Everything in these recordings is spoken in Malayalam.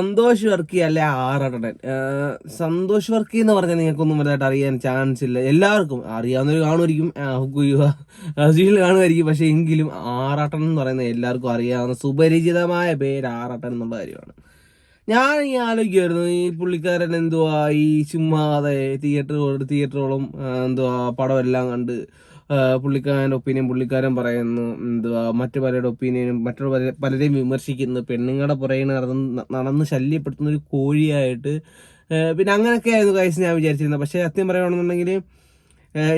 സന്തോഷ് വർക്കി അല്ലെ ആറാട്ടൻ. സന്തോഷ് വർക്കി എന്ന് പറഞ്ഞാൽ നിങ്ങൾക്കൊന്നും വലുതായിട്ട് അറിയാൻ ചാൻസ് ഇല്ല. എല്ലാവർക്കും അറിയാവുന്നവർ കാണുമായിരിക്കും, കാണുമായിരിക്കും. പക്ഷെ എങ്കിലും ആറാട്ടൻ എന്ന് പറയുന്നത് എല്ലാവർക്കും അറിയാവുന്ന സുപരിചിതമായ പേര് ആറാട്ടൻ എന്നുള്ള കാര്യമാണ്. ഞാൻ ഈ ആലോചിക്കുമായിരുന്നു, ഈ പുള്ളിക്കാരൻ എന്തുവാ ഈ ചുമ്മാതെ തിയേറ്ററുകളും എന്തുവാ പടമെല്ലാം കണ്ട് പുള്ളിക്കാരൻ്റെ ഒപ്പീനിയൻ പുള്ളിക്കാരൻ പറയുന്നു, എന്തുവാ മറ്റു പലരുടെ ഒപ്പീനിയനും മറ്റുള്ള പലരെയും വിമർശിക്കുന്നു, പെണ്ണുങ്ങളുടെ പുറകെ നടന്ന് ശല്യപ്പെടുത്തുന്ന ഒരു കോഴിയായിട്ട്. പിന്നെ അങ്ങനെയൊക്കെ ആയിരുന്നു കൈസ് ഞാൻ വിചാരിച്ചിരുന്നത്. പക്ഷേ സത്യം പറയുകയാണെന്നുണ്ടെങ്കിൽ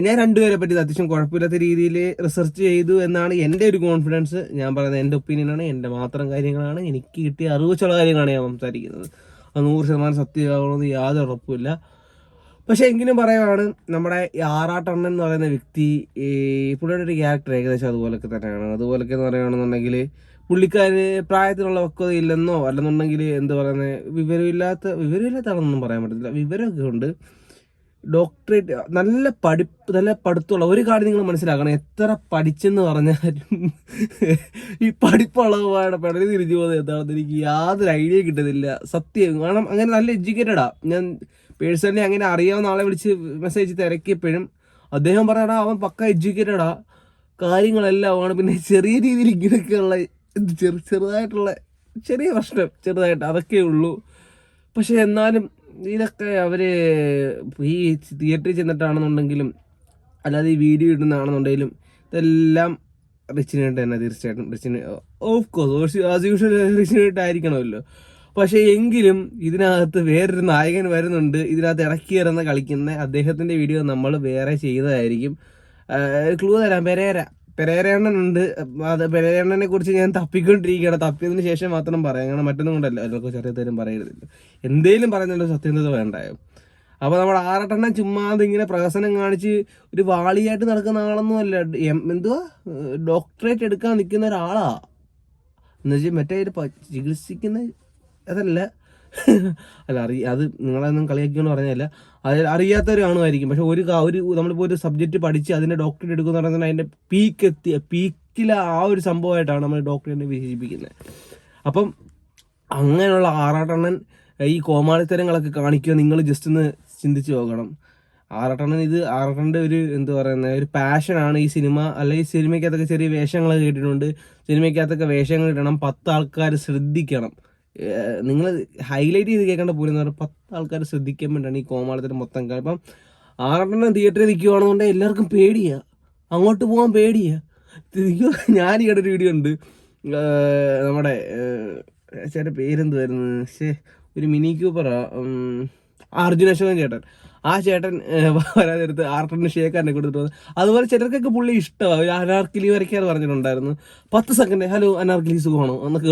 ഞാൻ രണ്ടുപേരെ പറ്റി അത്യാവശ്യം കുഴപ്പമില്ലാത്ത രീതിയിൽ റിസർച്ച് ചെയ്തു എന്നാണ് എൻ്റെ ഒരു കോൺഫിഡൻസ്. ഞാൻ പറയുന്നത് എൻ്റെ ഒപ്പീനിയനാണ്, എൻ്റെ മാത്രം കാര്യങ്ങളാണ്, എനിക്ക് കിട്ടിയ അറിവ് വെച്ചുള്ള കാര്യങ്ങളാണ് ഞാൻ സംസാരിക്കുന്നത്. അത് 100% സത്യമാകണമെന്ന് യാതൊരു ഉറപ്പുമില്ല. പക്ഷെ എങ്കിലും പറയുവാണ്, നമ്മുടെ ആറാട്ടണ്ണൻ എന്ന് പറയുന്ന വ്യക്തി, ഈ പുള്ളിയുടെ ഒരു ക്യാരക്ടർ ഏകദേശം അതുപോലൊക്കെ തന്നെയാണ്. അതുപോലൊക്കെ എന്ന് പറയുകയാണെന്നുണ്ടെങ്കിൽ പുള്ളിക്കാര് പ്രായത്തിലുള്ള പക്വത ഇല്ലെന്നോ അല്ലെന്നുണ്ടെങ്കിൽ എന്ത് പറയുന്നത് വിവരമില്ലാത്തതാണെന്നൊന്നും പറയാൻ പറ്റത്തില്ല, വിവരമൊക്കെ ഉണ്ട്. ഡോക്ടറേറ്റ്, നല്ല പഠിത്തമുള്ള ഒരു കാര്യം നിങ്ങൾ മനസ്സിലാക്കണം. എത്ര പഠിച്ചെന്ന് പറഞ്ഞാലും ഈ പഠിപ്പുള്ളവരുടെ പെടലി തിരിച്ചു പോകുന്നത് എന്താണെന്ന് എനിക്ക് യാതൊരു ഐഡിയ കിട്ടുന്നില്ല സത്യം. കാരണം അങ്ങനെ നല്ല എഡ്യൂക്കേറ്റഡാ. ഞാൻ പേഴ്സണലി അങ്ങനെ അറിയാവുന്ന ആളെ വിളിച്ച് മെസ്സേജ് തിരക്കിയപ്പോഴും അദ്ദേഹം പറഞ്ഞാടാ അവൻ പക്ക എഡ്യൂക്കേറ്റഡാ, കാര്യങ്ങളെല്ലാം ആണ്. പിന്നെ ചെറിയ രീതിയിൽ ഇങ്ങനെയൊക്കെയുള്ള ചെറുതായിട്ടുള്ള ചെറിയ പ്രശ്നം ചെറുതായിട്ട് അതൊക്കെ ഉള്ളൂ. പക്ഷെ എന്നാലും ഇതൊക്കെ അവർ ഈ തിയേറ്ററിൽ ചെന്നിട്ടാണെന്നുണ്ടെങ്കിലും അല്ലാതെ ഈ വീഡിയോ ഇടുന്നതാണെന്നുണ്ടെങ്കിലും ഇതെല്ലാം റിച്ചിനായിട്ട് തന്നെ, തീർച്ചയായിട്ടും റിച്ചിന് ഓഫ് കോഴ്സ് ആസ് യൂഷ്വൽ റിച്ചിനായിട്ടായിരിക്കണമല്ലോ. പക്ഷേ എങ്കിലും ഇതിനകത്ത് വേറൊരു നായകൻ വരുന്നുണ്ട്, ഇതിനകത്ത് ഇറക്കി വരുന്ന കളിക്കുന്ന അദ്ദേഹത്തിൻ്റെ വീഡിയോ നമ്മൾ വേറെ ചെയ്യുന്നതായിരിക്കും. ക്ലൂ തരാം, പെരേരണ്ണനുണ്ട്. അത് പെരേരണ്ണനെ കുറിച്ച് ഞാൻ തപ്പിക്കൊണ്ടിരിക്കുകയാണ്. തപ്പിയതിന് ശേഷം മാത്രം പറയാം, കാരണം മറ്റൊന്നും കൊണ്ടല്ല, എല്ലാവർക്കും ചെറിയതേലും പറയരുതില്ല, എന്തേലും പറയുന്നല്ലോ സത്യത വേണ്ടായോ. അപ്പോൾ നമ്മുടെ ആറട്ടെണ്ണം ചുമ്മാതെ ഇങ്ങനെ പ്രഹസനം കാണിച്ച് ഒരു വാളിയായിട്ട് നടക്കുന്ന ആളൊന്നും അല്ല. എന്തുവാ ഡോക്ടറേറ്റ് എടുക്കാൻ നിൽക്കുന്ന ഒരാളാ എന്നുവെച്ചാൽ മറ്റേ ചികിത്സിക്കുന്ന അതല്ല അല്ല അത് നിങ്ങളൊന്നും കളിയാക്കിയെന്ന് പറഞ്ഞല്ല, അത് അറിയാത്തവർ കാണുമായിരിക്കും. പക്ഷെ നമ്മളിപ്പോൾ ഒരു സബ്ജക്റ്റ് പഠിച്ച് അതിൻ്റെ ഡോക്ടറേറ്റ് എടുക്കുക എന്ന് പറയുന്നത് അതിൻ്റെ പീക്കിലെ ആ ഒരു സംഭവമായിട്ടാണ് നമ്മൾ ഡോക്ടറേറ്റിനെ വിശേഷിപ്പിക്കുന്നത്. അപ്പം അങ്ങനെയുള്ള ആറാട്ടണ്ണൻ ഈ കോമാളിത്തരങ്ങളൊക്കെ കാണിക്കുക, നിങ്ങൾ ജസ്റ്റ് ഒന്ന് ചിന്തിച്ച് നോക്കണം. ആറാട്ടണ്ണൻ്റെ ഒരു എന്താ പറയുന്നത് ഒരു പാഷനാണ് ഈ സിനിമ. അല്ലെങ്കിൽ സിനിമയ്ക്കകത്തൊക്കെ ചെറിയ വേഷങ്ങളൊക്കെ കേട്ടിട്ടുണ്ട്, സിനിമയ്ക്കകത്തൊക്കെ വേഷങ്ങൾ ഇടണം, 10 ആൾക്കാർ ശ്രദ്ധിക്കണം. നിങ്ങൾ ഹൈലൈറ്റ് ചെയ്ത് കേൾക്കേണ്ട പോലും 10 ആൾക്കാർ ശ്രദ്ധിക്കാൻ വേണ്ടിയാണ് ഈ കോമാളിത്തരം മൊത്തം. ഇപ്പം ആറെണ്ണം തിയേറ്ററിൽ നിൽക്കുവാണെന്നുണ്ടെങ്കിൽ എല്ലാവർക്കും പേടിയാ, അങ്ങോട്ട് പോകാൻ പേടിയാ. ഞാൻ ഈയിടെ ഒരു വീഡിയോ ഉണ്ട്, നമ്മുടെ ചേട്ടൻ പേരെന്തുവായിരുന്നു, ഒരു മിനി ക്യൂപ്പറാ, അർജുൻ അശോകൻ ചേട്ടൻ. ആ ചേട്ടൻ വരാൻ നേരത്ത് ആർട്ടറിന് ഷേക്കാരനെ കൊടുത്തിട്ട് വന്നു. അതുപോലെ ചിലർക്കൊക്കെ പുള്ളി ഇഷ്ടമാണ്. ഒരു അനാർക്കിലി വരയ്ക്കാറ് പറഞ്ഞിട്ടുണ്ടായിരുന്നു, 10 സെക്കൻഡ് ഹലോ അനാർക്കിലി സുഖമാണോ എന്നൊക്കെ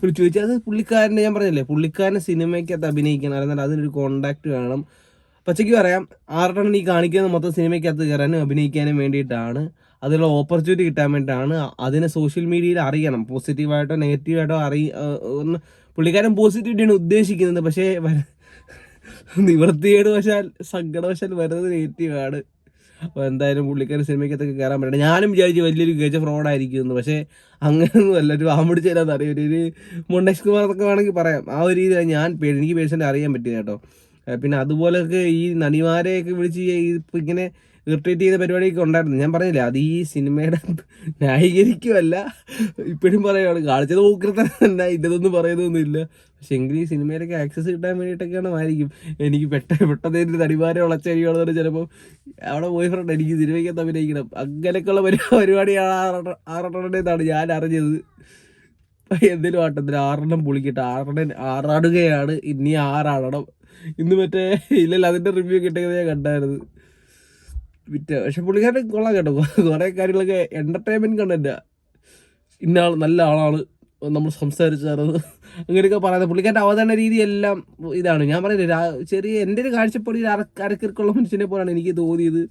വിളിച്ചു ചോദിച്ചാൽ. അത് പുള്ളിക്കാരൻ്റെ ഞാൻ പറഞ്ഞില്ലേ, പുള്ളിക്കാരന് സിനിമയ്ക്കകത്ത് അഭിനയിക്കണം, അല്ലെങ്കിൽ അതിനൊരു കോണ്ടാക്ട് വേണം. പച്ചയ്ക്ക് പറയാം, ആർട്ടറിന് ഈ കാണിക്കുന്ന മൊത്തം സിനിമയ്ക്കകത്ത് കയറാനും അഭിനയിക്കാനും വേണ്ടിയിട്ടാണ്, അതിനുള്ള ഓപ്പർച്യൂണിറ്റി കിട്ടാൻ വേണ്ടിയിട്ടാണ്. അതിനെ സോഷ്യൽ മീഡിയയിൽ അറിയണം, പോസിറ്റീവായിട്ടോ നെഗറ്റീവായിട്ടോ ഒന്ന്. പുള്ളിക്കാരൻ പോസിറ്റിവിറ്റിയാണ് ഉദ്ദേശിക്കുന്നത്, പക്ഷേ നിവൃത്തികേടുവശാൽ സങ്കടവശാൽ വരുന്നത് നെഗറ്റീവാണ്. അപ്പോൾ എന്തായാലും പുള്ളിക്കാരൻ സിനിമയ്ക്കകത്തൊക്കെ കയറാൻ പറ്റണം. ഞാനും വിചാരിച്ചു വലിയൊരു ഗജ ഫ്രോഡായിരിക്കുമെന്ന്, പക്ഷേ അങ്ങനെയൊന്നും അല്ല. ഒരു ആമ്പിടിച്ചേരാന്ന് അറിയാം, ഒരു മുണ്ടേഷ് കുമാർ എന്നൊക്കെ വേണമെങ്കിൽ പറയാം. ആ ഒരു രീതിയിൽ എനിക്ക് പേഴ്സണലി അറിയാൻ പറ്റിയത് കേട്ടോ. പിന്നെ അതുപോലെയൊക്കെ ഈ നടിമാരെയൊക്കെ വിളിച്ച് ഇങ്ങനെ ഇറിറ്റേറ്റ് ചെയ്ത പരിപാടിയൊക്കെ ഉണ്ടായിരുന്നു. ഞാൻ പറഞ്ഞില്ലേ, അത് ഈ സിനിമയുടെ ന്യായീകരിക്കുമല്ല, ഇപ്പോഴും പറയുകയാണ്, കാണിച്ചത് പോക്കൃത്തന്നെ തന്നെ, ഇതൊന്നും പറയുന്നൊന്നുമില്ല. പക്ഷെ എങ്കിലും ഈ സിനിമയിലൊക്കെ ആക്സസ് കിട്ടാൻ വേണ്ടിയിട്ടൊക്കെയാണ് ആയിരിക്കും. എനിക്ക് പെട്ടെന്ന് നടിമാരെ വളച്ചരികയാണെന്ന് ചിലപ്പോൾ അവിടെ ബോയ് ഫ്രണ്ട് എനിക്ക് സിനിമയ്ക്കകത്ത് അഭിനയിക്കണം, അങ്ങനെയൊക്കെയുള്ള പരിപാടിയാണ് ആറെണ്ണേന്നാണ് ഞാൻ അറിഞ്ഞത്. എന്തെങ്കിലും ആട്ടത്തിന് 6 പൊളിക്കട്ടെ, ആറാടുകയാണ്, ഇനി 6 ഇന്ന് മറ്റേ ഇല്ലല്ലോ അതിൻ്റെ റിവ്യൂ കിട്ടിയത് ഞാൻ കണ്ടായിരുന്നു. പക്ഷെ പുള്ളിക്കാരൻ കൊള്ളാം കേട്ടോ, കുറേ കാര്യങ്ങളൊക്കെ എൻ്റർടൈൻമെൻറ്റ് കണ്ടന്റ്. ഇന്ന ആൾ നല്ല ആളാണ്, നമ്മൾ സംസാരിച്ചത് അങ്ങനെയൊക്കെ പറയുന്നത്. പുള്ളിക്കാരൻ്റെ അവതരണ രീതി എല്ലാം ഇതാണ്. ഞാൻ പറയുന്നത് ചെറിയ എൻ്റെ ഒരു കാഴ്ചപ്പാടിൽ അരക്കിറക്കുള്ള മനുഷ്യനെ പോലെയാണ് എനിക്ക് തോന്നിയത്.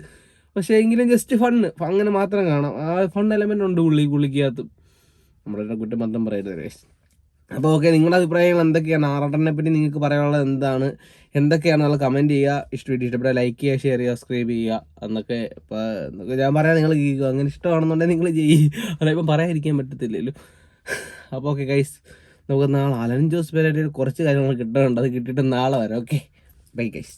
പക്ഷേ എങ്കിലും ജസ്റ്റ് അങ്ങനെ മാത്രം കാണാം. ആ ഫൺ എലമെൻ്റ് ഉണ്ട് പുള്ളിക്കകത്ത്. നമ്മളെ കുറ്റം മാത്രം പറയരുത്. അപ്പോൾ ഓക്കെ, നിങ്ങളുടെ അഭിപ്രായങ്ങൾ എന്തൊക്കെയാണ്, ആറാട്ടനെ പറ്റി നിങ്ങൾക്ക് പറയാനുള്ളത് എന്താണ്, എന്തൊക്കെയാണ് നിങ്ങൾ കമൻറ്റ് ചെയ്യുക. ഇഷ്ടപ്പെട്ട ലൈക്ക് ചെയ്യുക, ഷെയർ ചെയ്യുക, സബ്സ്ക്രൈബ് ചെയ്യുക എന്നൊക്കെ. ഇപ്പോൾ ഞാൻ പറയാം, നിങ്ങൾ കേൾക്കുക, അങ്ങനെ ഇഷ്ടമാണെന്നുണ്ടെങ്കിൽ നിങ്ങൾ ചെയ്യുക, അല്ല ഇപ്പം പറയാതിരിക്കാൻ പറ്റത്തില്ലല്ലോ. അപ്പോൾ ഓക്കെ ഗൈസ്, നമുക്ക് നാളെ അലൻ ജോസ് പെരേരയുടെ കുറച്ച് കാര്യങ്ങൾ കിട്ടാനുണ്ട്, അത് കിട്ടിയിട്ട് നാളെ വരാം. Okay, bye guys.